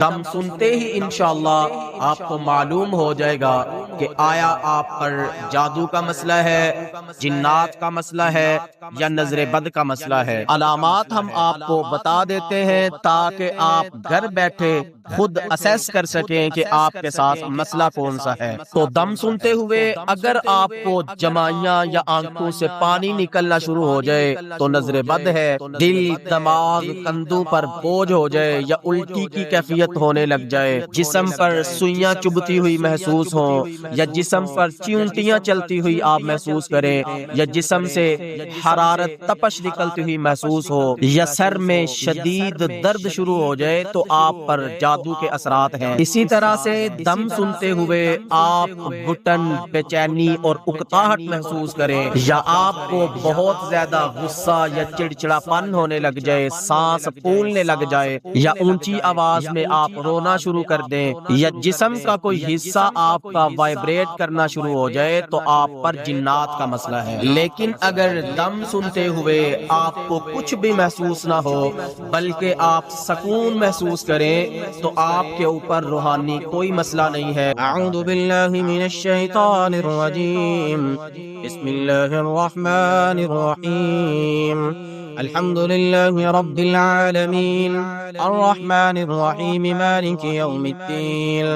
दम सुनते ही इंशाअल्लाह आपको मालूम हो जाएगा कि आया आप पर जादू का मसला है, जिन्नात का मसला है या नजर बद का मसला है। अलामात हम आपको बता देते हैं ताकि आप घर बैठे खुद असेस कर सकें कि आपके साथ मसला कौन सा है। तो दम सुनते हुए अगर आपको जमाइयां या आंखों से पानी निकलना शुरू हो जाए तो नजर बद है। दिल, दिमाग, कंधों पर बोझ हो जाए या उल्टी की कैफियत होने लग जाए, जिस्म पर सुइयां चुभती हुई महसूस हो या जिस्म पर चींटियां चलती हुई आप महसूस करें या जिस्म से हरारत तपश निकलती हुई महसूस हो या सर में शदीद दर्द शुरू हो जाए तो आप पर जादू के असरात हैं। इसी तरह से दम सुनते हुए आप घुटन, बेचैनी और उकताहट महसूस करें या आपको बहुत ज्यादा गुस्सा या चिड़चिड़ापन होने लग जाए, सांस फूलने लग जाए या ऊंची आवाज में आप रोना शुरू कर दें या जिस्म का कोई हिस्सा आपका वाइब्रेट करना शुरू हो जाए तो आप पर जिन्नात का मसला है। लेकिन अगर दम सुनते हुए आपको कुछ भी महसूस ना हो बल्कि आप सुकून महसूस करें तो आपके ऊपर रूहानी कोई मसला नहीं है। अऊज़ु बिल्लाहि मिनश शैतानिर रजीम। बिस्मिल्लाहिर रहमानिर रहीम। अल्हम्दुलिल्लाहि रब्बिल आलमीन अर्रहमानिर रहीम मालिकि यौमिद्दीन।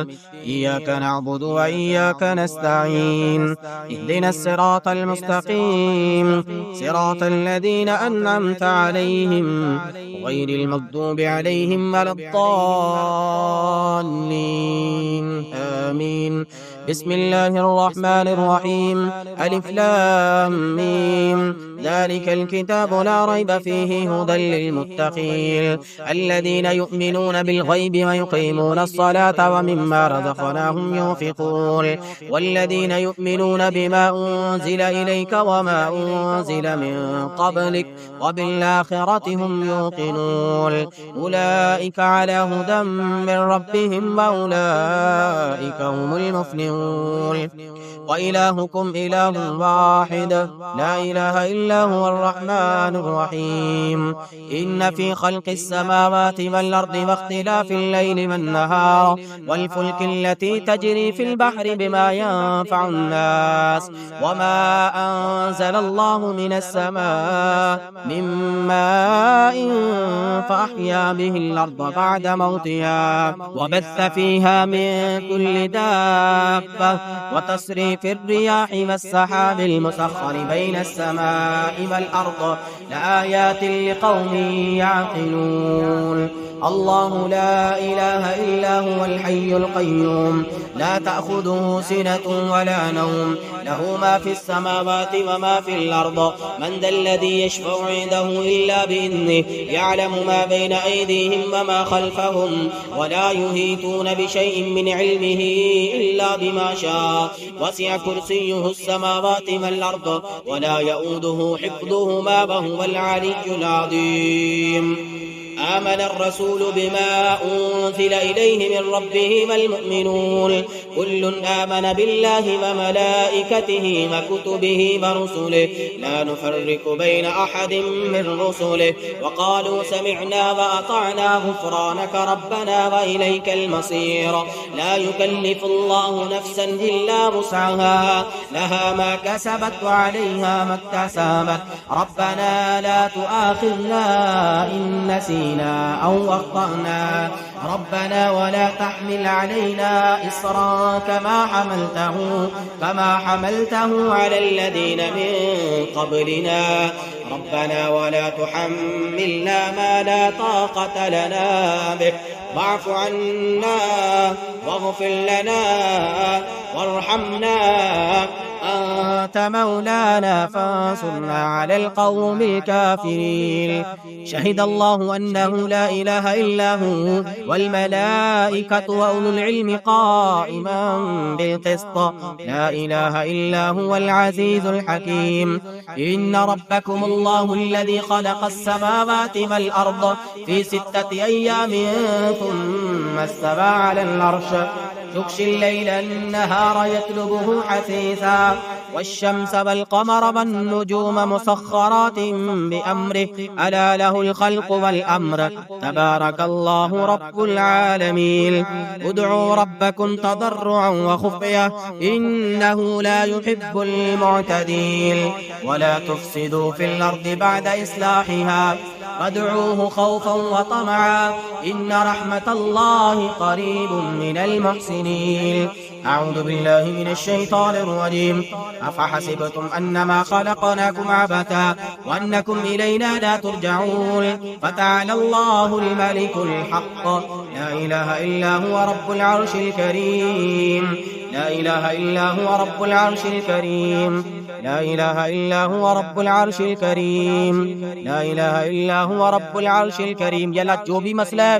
इय्याका नअबुदु व इय्याका नस्तईन। इहदिनस सिरातल मुस्तकीम सिरातल लज़ीना अन्अमता अलैहिम गैरिल मग़दूबि अलैहिम वलद्दाल्लीन। आमीन। बिस्मिल्लाहिर रहमानिर रहीम। अलिफ लाम मीम। ज़ालिकल किताबु ला रैब फ़ीहि हुदल लिलमुत्तक़ीन अल्लज़ीना युमिनूना बिल-ग़ैबि व युक़ीमूना अस्सलाता व मिम्मा रज़क़नाहुम युन्फ़िक़ून वल्लज़ीना युमिनूना बिमा उन्ज़िला इलैका व मा उन्ज़िला मिन क़ब्लिक व बिल-आख़िरति हुम युक़िनून उलाइका अला हुदम मिन रब्बिहिम व उलाइका हुमुल मुफ़्लिहून। व इलाहुकुम इलाहुन वाहिद ला इलाहा इल्ला हुवल रहमानुर रहीम। इन्न फी खल्क़िस समावाति वल अर्दि वख्तिलाफिल लैलि वन नहार वल फुल्कि allati tajri fil bahri bima yanfa'un nas wama anzala Allahu minas samaa'i min ma'in fa ahya bihi al-ardha ba'da mawtiha wa batha fiha min kulli dabbah wa tasrifi ar-riyahi was-sahabi al-musakhkhari bayna as-samaa'i wal-ardi laayatin liqawmin ya'qilun. الله لا إله إلا هو الحي القيوم لا تأخذه سنة ولا نوم له ما في السماوات وما في الأرض من ذا الذي يشفع عنده إلا بإذنه يعلم ما بين أيديهم وما خلفهم ولا يحيطون بشيء من علمه إلا بما شاء وسع كرسيه السماوات والأرض ولا يؤوده حفظهما وهو العلي العظيم. آمن الرسول بما أنزل إليه من ربه والمؤمنون كل آمن بالله وملائكته وكتبه ورسله لا نفرق بين أحد من رسله وقالوا سمعنا وأطعنا غفرانك ربنا وإليك المصير. لا يكلف الله نفسا إلا وسعها لها ما كسبت وعليها ما اكتسبت ربنا لا تؤاخذنا إن نسينا أو أخطأنا ربنا ولا تحمل علينا إصرا كما حملته على الذين من قبلنا ربنا ولا تحملنا ما لا طاقة لنا به واعف عنا واغفر لنا وارحمنا أنت مولانا فانصرنا على القوم الكافرين. شهد الله أنه لا إله إلا هو والملائكة وأولو العلم قائما بالقسط لا إله إلا هو العزيز الحكيم. إن ربكم الله الذي خلق السماوات والأرض في 6 أيام ثم استوى على العرش يغشي الليل النهار يطلبه حثيثا والشمس والقمر والنجوم مسخرات بأمره ألا له الخلق والأمر تبارك الله رب العالمين ادعوا ربكم تضرعا وخفية إنه لا يحب المعتدين ولا تفسدوا في الأرض بعد إصلاحها وادعوه خوفا وطمعا إن رحمة الله قريب من المحسنين. أعوذ بالله من الشيطان الرجيم. أفحسبتم أنما خلقناكم عبثا وأنكم إلينا لا ترجعون فتعالى الله الملك الحق لا إله إلا هو رب العرش الكريم لا إله إلا هو رب العرش الكريم لا إله إلا هو رب العرش الكريم لا إله إلا هو رب العرش الكريم. یا اللہ جو بھی مسئلہ ہے،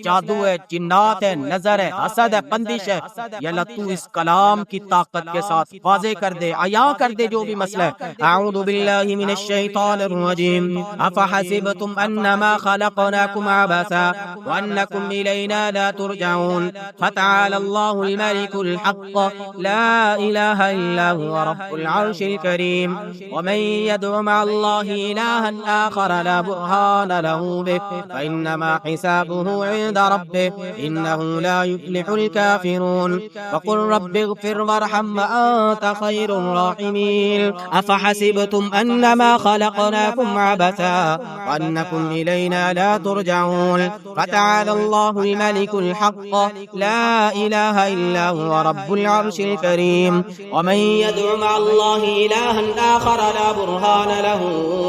جادو ہے، جنات ہے، نظر ہے، حسد ہے، بندش ہے، یا اللہ تو اس کلام کی طاقت کے ساتھ واضح کر دے، عیاں کر دے جو بھی مسئلہ ہے. اعوذ باللہ من الشیطان الرجیم. افحسبتم انما خلقناکم عبثا وانکم الینا لا ترجعون فتعالى الله الملك الحق لا إله إلا هو رب العرش الكريم. ومن يدع مع الله إلها آخر لا برهان له به فإنما حسابه عند ربه إنه لا يفلح الكافرون. وقل رب اغفر وارحم وأنت خير الراحمين. أفحسبتم أنما خلقناكم عبثا وأنكم إلينا لا ترجعون فتعالى الله الملك الحق لا إله إلا هو رب العرش الكريم. ومن يدع مع الله إلها آخر لا برهان له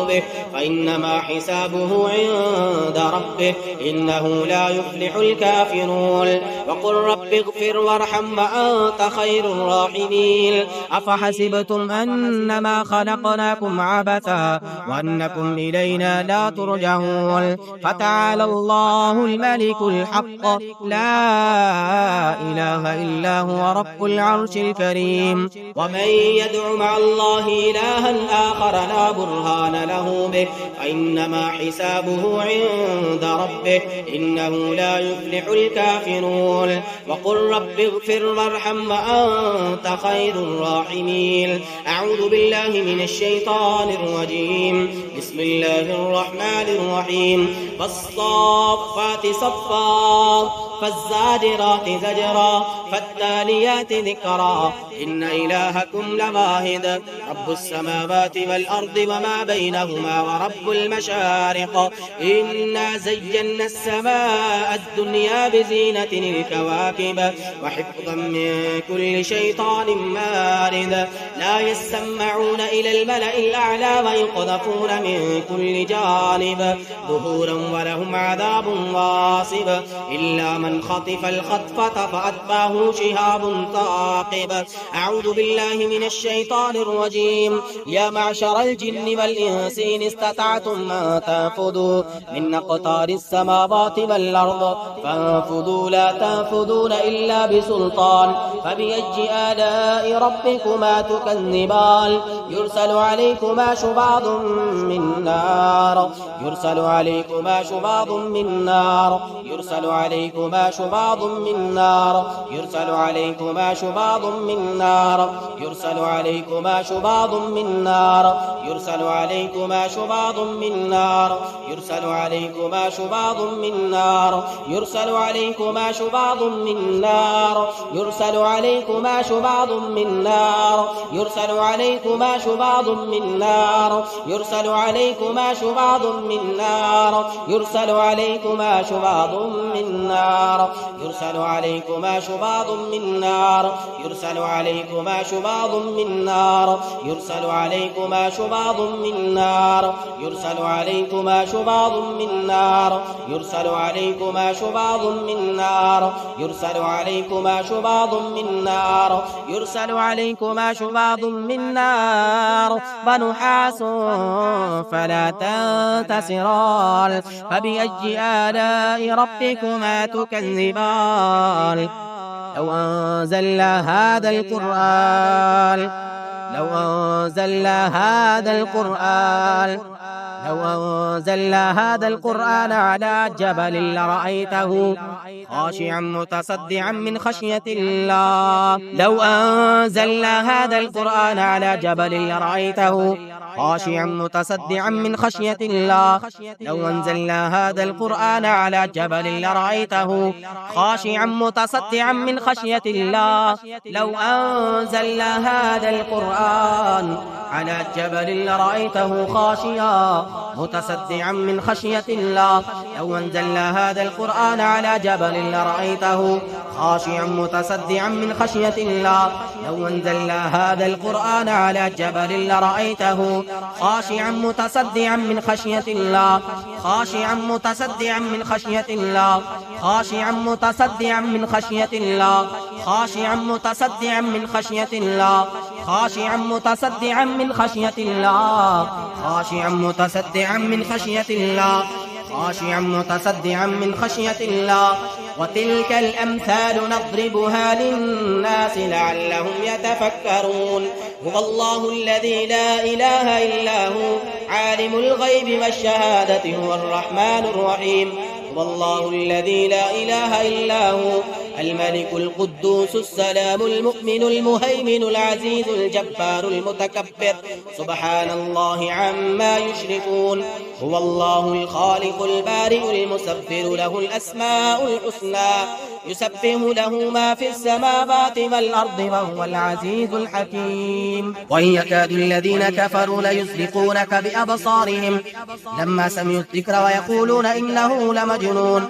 به فإنما حسابه عند ربه إنه لا يفلح الكافرون. وقل رب اغفر وارحم وأنت خير الراحمين. أفحسبتم أنما خلقناكم عبثا وأنكم إلينا لا ترجعون فتعالى الله الملك الحق لا إله إلا هو رب العرش الكريم. ومن يدع مع الله إلها آخر لا برهان له به فإنما حسابه عند ربه إنه لا يفلح الكافرون. وقل رب اغفر وارحم وأنت خير الراحمين. أعوذ بالله من الشيطان الرجيم. بسم الله الرحمن الرحيم. والصافات صفا فالزاجرات زجرا فالتاليات ذكرا إن إلهكم لواحد رب السماوات والأرض وما بينهما ورب المشارق إنا زينا السماء الدنيا بزينة الكواكب وحفظا من كل شيطان مارد لا يسمعون إلى الملأ الأعلى ويقذفون من كل جانب ظهورا ولهم عذاب واصب إلا من خطف الخطفة فأتبعه شهاب ثاقب. أعوذ بالله من الشيطان الرجيم. يا معشر الجن والإنس إن استطعتم أن تنفذوا من أقطار السماوات والأرض فانفذوا لا تنفذون إلا بسلطان فبأي آلاء ربكما تكذبان يرسل عليكما شواظ من نار يرسل عليكما شواظ من نار يرسل عليكما شواظ من نار يرسل عليكما شواظ من نار يرسل عليكما شواظ من نار يرسل عليكما شواظ من نار يرسل عليكما شواظ من نار يرسل عليكما شواظ من نار يرسل عليكما شواظ من نار يرسل عليكما شواظ من نار يرسل عليكما شواظ من نار يرسل عليكما شواظ من نار يرسل عليكما شواظ من نار يرسل عليكما شواظ من نار يرسل عليكما شواظ من نار يرسل عليكما شواظ من نار يرسل عليكما شواظ من نار يرسل عليكما شواظ من نار يرسل عليكما شواظ من نار ونحاس فلا تنتصران فبأي آلاء ربكما تكذبان. لو أنزلنا هذا القرآن لو أنزلنا هذا القرآن على جبل لرأيته خاشعا متصدعا من خشية الله. لو أنزلنا هذا القرآن على جبل لرأيته خاشعا متصدعا من خشية الله. لو أنزلنا هذا القرآن على جبل لرأيته خاشعا متصدعا من خشية الله. لو أنزلنا هذا القرآن على جبل لرأيته خاشعا متصدعا من خشية الله. لو أنزلنا هذا القرآن على جبل لرأيته خاشعا متصدعا من خشية الله. لو أنزلنا هذا القرآن على جبل لرأيته خاشعا متصدعا من خشية الله. خاشعا متصدعا من خشية الله. خاشعا متصدعا من خشية الله. خاشعا متصدعا من خشية الله. خاشعا متصدعا من خشية الله. خاشعا متصدعا من خشية الله. خاشعا متصدعا من خشية الله. وتلك الأمثال نضربها للناس لعلهم يتفكرون. هو الله الذي لا إله إلا هو عالم الغيب والشهادة هو الرحمن الرحيم. هو الله الذي لا إله إلا هو الملك القدوس السلام المؤمن المهيمن العزيز الجبار المتكبر سبحان الله عما يشركون. هو الله الخالق البارئ المسبر له الأسماء الحسنى يسبح له ما في السماوات والأرض وهو العزيز الحكيم. وإن يكاد الذين كفروا ليزلقونك بأبصارهم لما سمعوا الذكر ويقولون إنه لمجنون.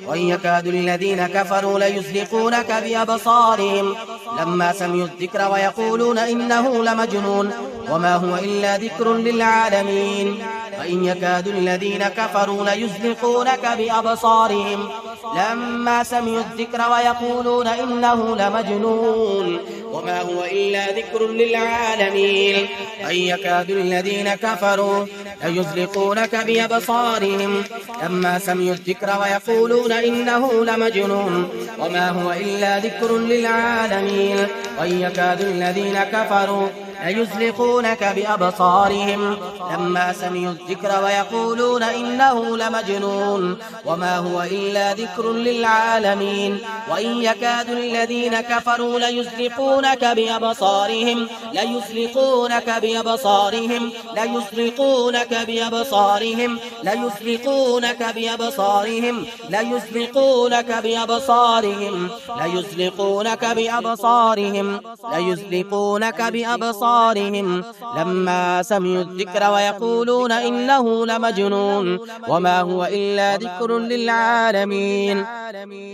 وإن يكاد الذين كفروا ليزلقونك بأبصارهم لما سمعوا الذكر ويقولون إنه لمجنون وما هو إلا ذكر للعالمين. وإن يكاد الذين كفروا ليزلقونك بأبصارهم لما سمعوا الذكر ويقولون إنه لمجنون وما هو إلا ذكر للعالمين. وإن يكاد الذين كفروا ليزلقونك بأبصارهم لما سمعوا الذكر ويقولون إنه لمجنون وما هو إلا ذكر للعالمين. وإن يكاد الذين كفروا ليزلقونك بأبصارهم لما سمعوا الذكر ويقولون إنه لمجنون وما هو إلا ذكر للعالمين. وإن يكاد الذين كفروا ليزلقونك بأبصارهم ليزلقونك بأبصارهم ليزلقونك بأبصارهم ليزلقونك بأبصارهم ليزلقونك بأبصارهم ليزلقونك بأبصارهم ليزلقونك بأبصارهم لما سمعوا الذكر ويقولون إنه لمجنون وما هو إلا ذكر للعالمين.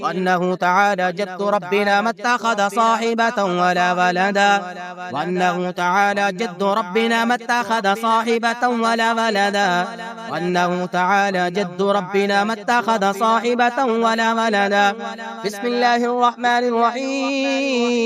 وأنه تعالى جد ربنا ما اتخذ صاحبة ولا ولدا. وأنه تعالى جد ربنا ما اتخذ صاحبة ولا ولدا. وأنه تعالى جد ربنا ما اتخذ صاحبة ولا ولدا. بسم الله الرحمن الرحيم.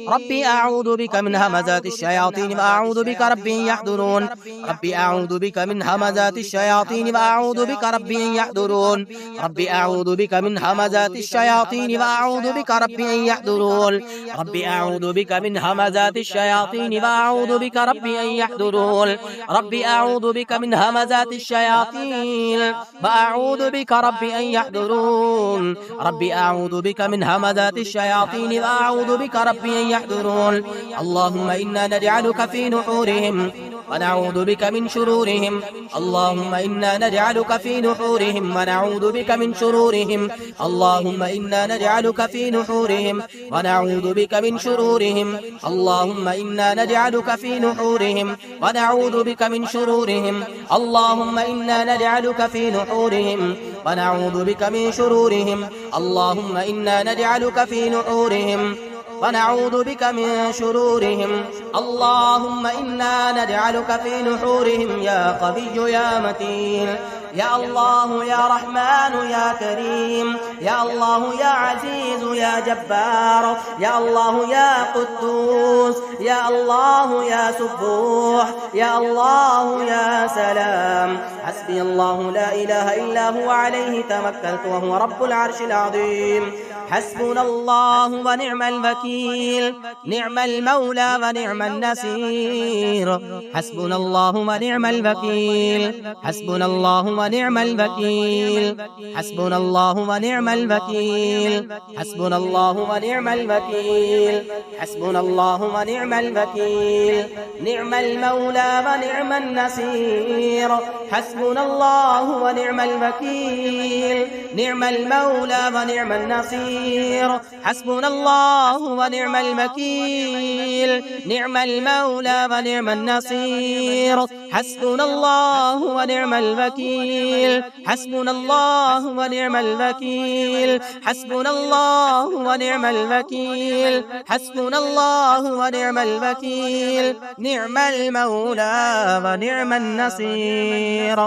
ربي أعوذ بك من همزات الشياطين وأعوذ بك ربي أن يحضرون. ربي أعوذ بك من همزات الشياطين وأعوذ بك ربي أن يحضرون. ربي أعوذ بك من همزات الشياطين وأعوذ بك ربي أن يحضرون. ربي أعوذ بك من همزات الشياطين وأعوذ بك ربي أن يحضرون. ربي أعوذ بك من همزات الشياطين وأعوذ بك ربي أن يحضرون. ربي أعوذ بك من همزات الشياطين وأعوذ بك ربي أن يحضرون. اللهم إنا نجعلك في نحورهم ونعوذ بك من شرورهم. اللهم إنا نجعلك في نحورهم ونعوذ بك من شرورهم. اللهم إنا نجعلك في نحورهم ونعوذ بك من شرورهم. اللهم إنا نجعلك في نحورهم ونعوذ بك من شرورهم. اللهم إنا نجعلك في نحورهم ونعوذ بك من شرورهم. اللهم إنا نجعلك في نحورهم ونعوذ بك من شرورهم. اللهم إنا نجعلك في نحورهم يا قوي يا متين. يا الله يا رحمن يا كريم. يا الله يا عزيز يا جبار. يا الله يا قدوس. يا الله يا سبوح. يا الله يا سلام. حسبي الله لا إله إلا هو عليه توكلت وهو رب العرش العظيم. حسبنا الله ونعم الوكيل، نعم المولى ونعم النصير. حسبنا الله ونعم الوكيل، حسبنا الله ونعم الوكيل، حسبنا الله ونعم الوكيل، حسبنا الله ونعم الوكيل، حسبنا الله ونعم الوكيل. نعم المولى ونعم النصير. حسبنا الله ونعم الوكيل، نعم المولى ونعم النصير. حسبنا الله ونعم الوكيل، نعم المولى ونعم النصير. حسبنا الله ونعم الوكيل، حسبنا الله ونعم الوكيل، حسبنا الله ونعم الوكيل، حسبنا الله ونعم الوكيل. نعم المولى ونعم النصير.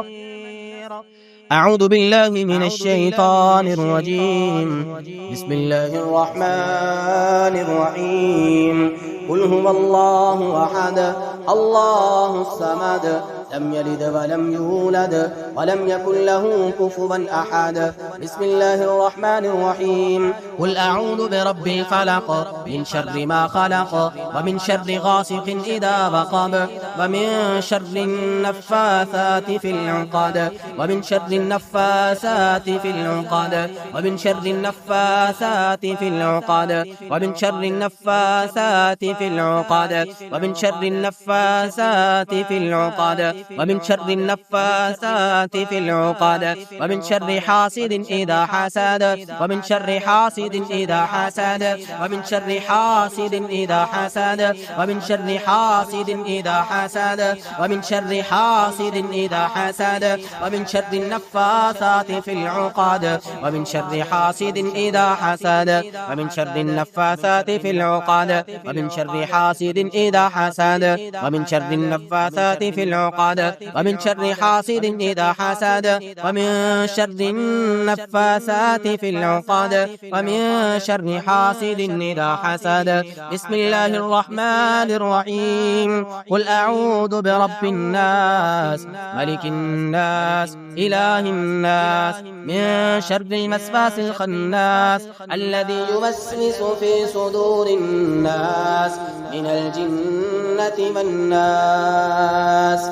أعوذ بالله من الشيطان الرجيم. بسم الله الرحمن الرحيم. قل هو الله أحد الله الصمد لم يلد ولم يولد ولم يكن له كفوا أحد. بسم الله الرحمن الرحيم. قل أعوذ برب الفلق من شر ما خلق ومن شر غاسق إذا وقب ومن شر النفاثات في العقد ومن شر النفاثات في العقد ومن شر النفاثات في العقد ومن شر النفاثات في العقد ومن شر النفاثات في العقد ومن شر النفاثات في العقد ومن شر حاسد إذا حسد ومن شر حاسد إذا حسد ومن شر حاسد إذا حسد ومن شر حاسد إذا حسد ومن شر حاسد إذا حسد ومن شر النفاثات في العقد ومن شر حاسد إذا حسد ومن شر النفاثات في العقد ومن شر حاسد إذا حسد ومن شر النفاثات في العقد ومن شر حاسد إذا حسد ومن شر النفاثات في العقد ومن شر حاسد إذا حسد. بسم الله الرحمن الرحيم. قل أعوذ برب الناس ملك الناس إله الناس من شر الوسواس الخناس الذي يوسوس في صدور الناس من الجنة والناس.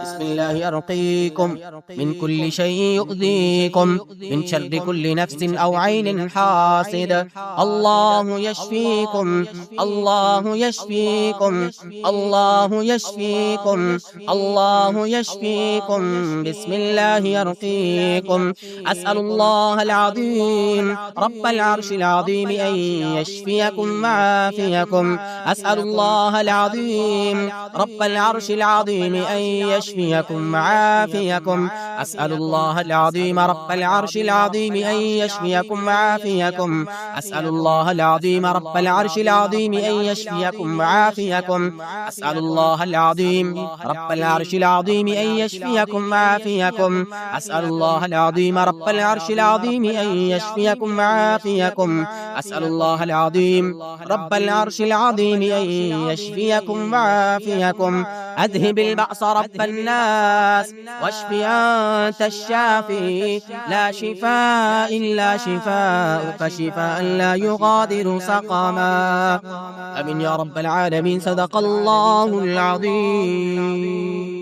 بسم الله أرقيكم من كل شيء يؤذيكم من شر كل نفس أو عين حاسد. الله يشفيكم الله يشفيكم الله يشفيكم الله يشفيكم. بسم الله يرقيكم. أسأل الله العظيم رب العرش العظيم أن يشفيكم ويعافيكم. أسأل الله العظيم رب العرش العظيم أن يشفيكم ويعافيكم. أسأل الله العظيم رب العرش العظيم أن يشفيكم ويعافيكم. أسأل الله العظيم رب العرش العظيم أن يشفيكم ويعافيكم. أسأل الله العظيم رب العرش العظيم أن يشفيكم ويعافيكم. أسأل الله العظيم رب العرش العظيم أن يشفيكم ويعافيكم. أسأل الله العظيم رب العرش العظيم أن يشفيكم ويعافيكم. أذهب البأس رب الناس واشف أنت الشافي لا شفاء إلا شفاءك شفاء لا يغادر سقما. آمين يا رب العالمين. صدق الله العظيم.